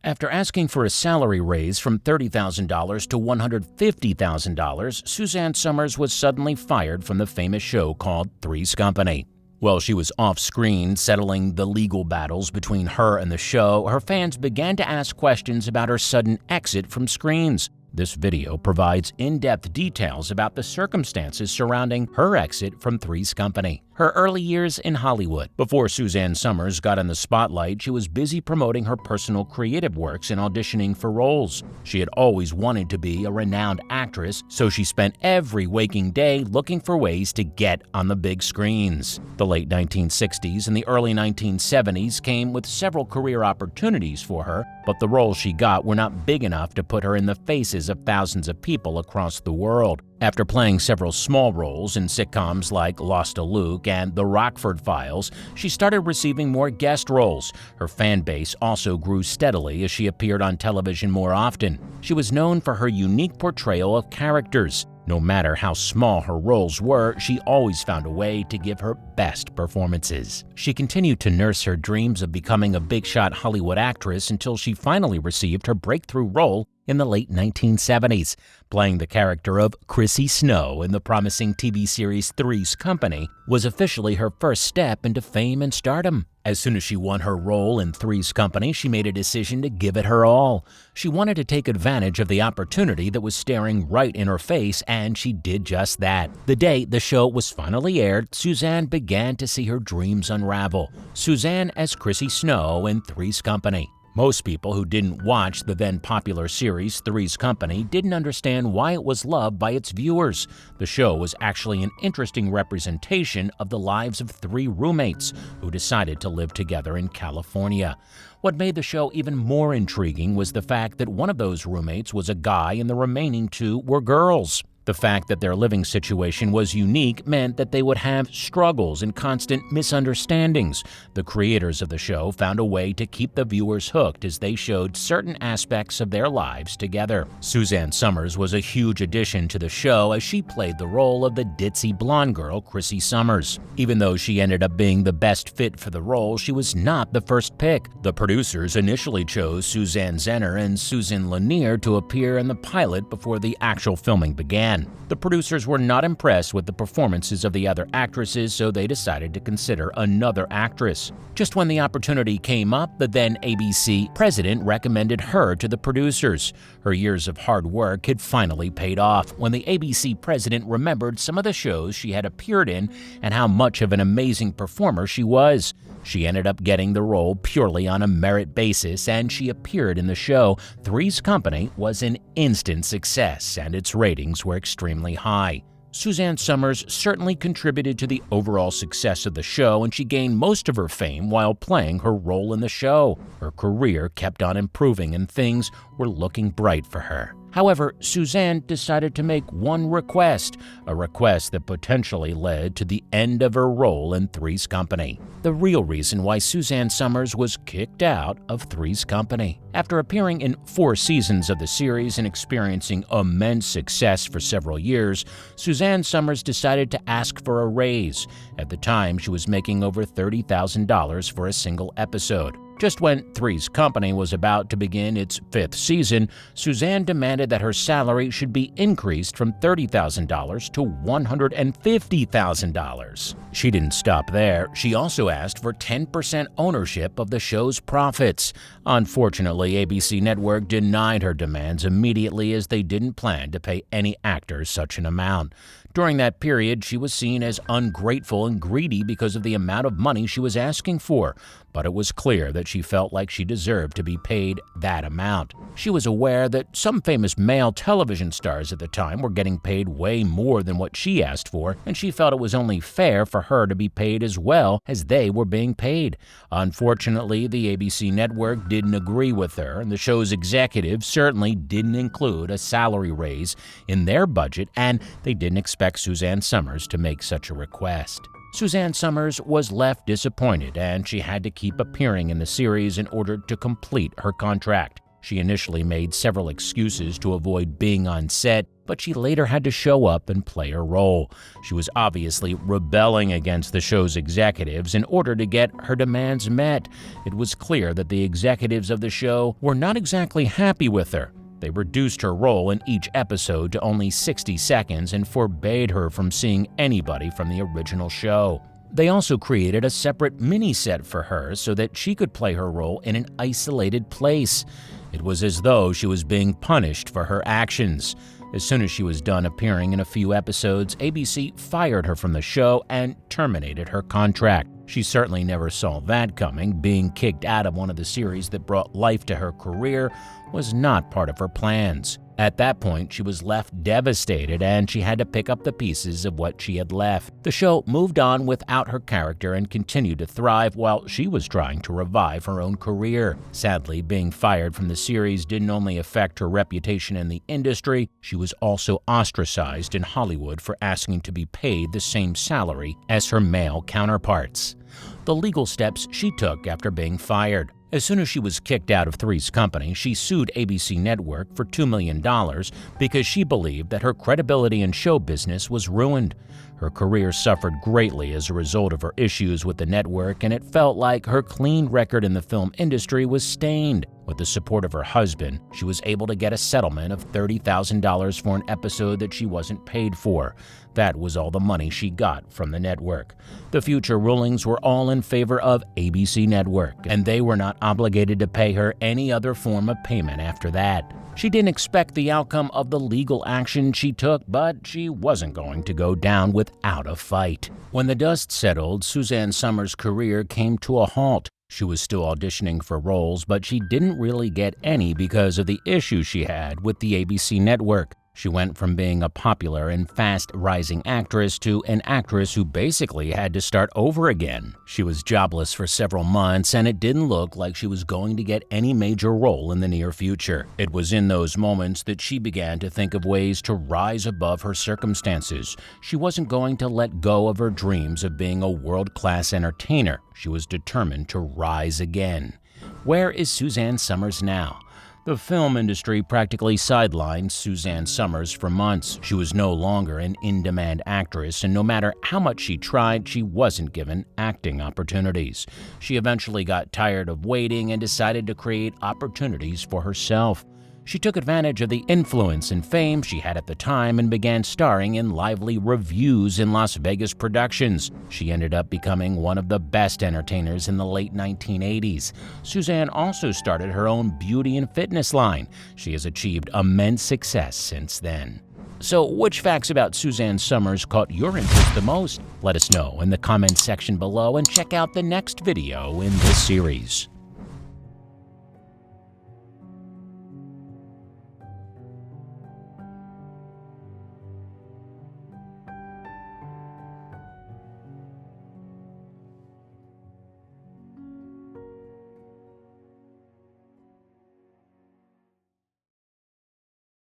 After asking for a salary raise from $30,000 to $150,000, Suzanne Somers was suddenly fired from the famous show called Three's Company. While she was off-screen settling the legal battles between her and the show, her fans began to ask questions about her sudden exit from screens. This video provides in-depth details about the circumstances surrounding her exit from Three's Company. Her early years in Hollywood. Before Suzanne Somers got in the spotlight, she was busy promoting her personal creative works and auditioning for roles. She had always wanted to be a renowned actress, so she spent every waking day looking for ways to get on the big screens. The late 1960s and the early 1970s came with several career opportunities for her, but the roles she got were not big enough to put her in the faces of thousands of people across the world. After playing several small roles in sitcoms like Lost to Luke and The Rockford Files, she started receiving more guest roles. Her fan base also grew steadily as she appeared on television more often. She was known for her unique portrayal of characters. No matter how small her roles were, she always found a way to give her best performances. She continued to nurse her dreams of becoming a big-shot Hollywood actress until she finally received her breakthrough role in the late 1970s. Playing the character of Chrissy Snow in the promising TV series Three's Company was officially her first step into fame and stardom. As soon as she won her role in Three's Company, she made a decision to give it her all. She wanted to take advantage of the opportunity that was staring right in her face, and she did just that. The day the show was finally aired, Suzanne began to see her dreams unravel. Suzanne as Chrissy Snow in Three's Company. Most people who didn't watch the then-popular series Three's Company didn't understand why it was loved by its viewers. The show was actually an interesting representation of the lives of three roommates who decided to live together in California. What made the show even more intriguing was the fact that one of those roommates was a guy and the remaining two were girls. The fact that their living situation was unique meant that they would have struggles and constant misunderstandings. The creators of the show found a way to keep the viewers hooked as they showed certain aspects of their lives together. Suzanne Somers was a huge addition to the show as she played the role of the ditzy blonde girl Chrissy Somers. Even though she ended up being the best fit for the role, she was not the first pick. The producers initially chose Suzanne Zenner and Susan Lanier to appear in the pilot before the actual filming began. The producers were not impressed with the performances of the other actresses, so they decided to consider another actress. Just when the opportunity came up, the then ABC president recommended her to the producers. Her years of hard work had finally paid off when the ABC president remembered some of the shows she had appeared in and how much of an amazing performer she was. She ended up getting the role purely on a merit basis, and she appeared in the show. Three's Company was an instant success, and its ratings were extremely high. Suzanne Somers certainly contributed to the overall success of the show, and she gained most of her fame while playing her role in the show. Her career kept on improving, and things were looking bright for her. However, Suzanne decided to make one request, a request that potentially led to the end of her role in Three's Company. The real reason why Suzanne Somers was kicked out of Three's Company. After appearing in 4 seasons of the series and experiencing immense success for several years, Suzanne Somers decided to ask for a raise. At the time, she was making over $30,000 for a single episode. Just when Three's Company was about to begin its 5th season, Suzanne demanded that her salary should be increased from $30,000 to $150,000. She didn't stop there. She also asked for 10% ownership of the show's profits. Unfortunately, ABC Network denied her demands immediately as they didn't plan to pay any actors such an amount. During that period, she was seen as ungrateful and greedy because of the amount of money she was asking for, but it was clear that she felt like she deserved to be paid that amount. She was aware that some famous male television stars at the time were getting paid way more than what she asked for, and she felt it was only fair for her to be paid as well as they were being paid. Unfortunately, the ABC Network didn't agree with her, and the show's executives certainly didn't include a salary raise in their budget, and they didn't expect Suzanne Somers to make such a request. Suzanne Somers was left disappointed, and she had to keep appearing in the series in order to complete her contract. She initially made several excuses to avoid being on set, but she later had to show up and play her role. She was obviously rebelling against the show's executives in order to get her demands met. It was clear that the executives of the show were not exactly happy with her. They reduced her role in each episode to only 60 seconds and forbade her from seeing anybody from the original show. They also created a separate mini-set for her so that she could play her role in an isolated place. It was as though she was being punished for her actions. As soon as she was done appearing in a few episodes, ABC fired her from the show and terminated her contract. She certainly never saw that coming. Being kicked out of one of the series that brought life to her career was not part of her plans. At that point, she was left devastated and she had to pick up the pieces of what she had left. The show moved on without her character and continued to thrive while she was trying to revive her own career. Sadly, being fired from the series didn't only affect her reputation in the industry, she was also ostracized in Hollywood for asking to be paid the same salary as her male counterparts. The legal steps she took after being fired. As soon as she was kicked out of Three's Company, she sued ABC Network for $2 million because she believed that her credibility in show business was ruined. Her career suffered greatly as a result of her issues with the network, and it felt like her clean record in the film industry was stained. With the support of her husband, she was able to get a settlement of $30,000 for an episode that she wasn't paid for. That was all the money she got from the network. The future rulings were all in favor of ABC Network, and they were not obligated to pay her any other form of payment after that. She didn't expect the outcome of the legal action she took, but she wasn't going to go down without a fight. When the dust settled, Suzanne Somers' career came to a halt. She was still auditioning for roles, but she didn't really get any because of the issues she had with the ABC network. She went from being a popular and fast-rising actress to an actress who basically had to start over again. She was jobless for several months, and it didn't look like she was going to get any major role in the near future. It was in those moments that she began to think of ways to rise above her circumstances. She wasn't going to let go of her dreams of being a world-class entertainer. She was determined to rise again. Where is Suzanne Somers now? The film industry practically sidelined Suzanne Somers for months. She was no longer an in-demand actress, and no matter how much she tried, she wasn't given acting opportunities. She eventually got tired of waiting and decided to create opportunities for herself. She took advantage of the influence and fame she had at the time and began starring in lively revues in Las Vegas productions. She ended up becoming one of the best entertainers in the late 1980s. Suzanne also started her own beauty and fitness line. She has achieved immense success since then. So, which facts about Suzanne Somers caught your interest the most? Let us know in the comments section below and check out the next video in this series.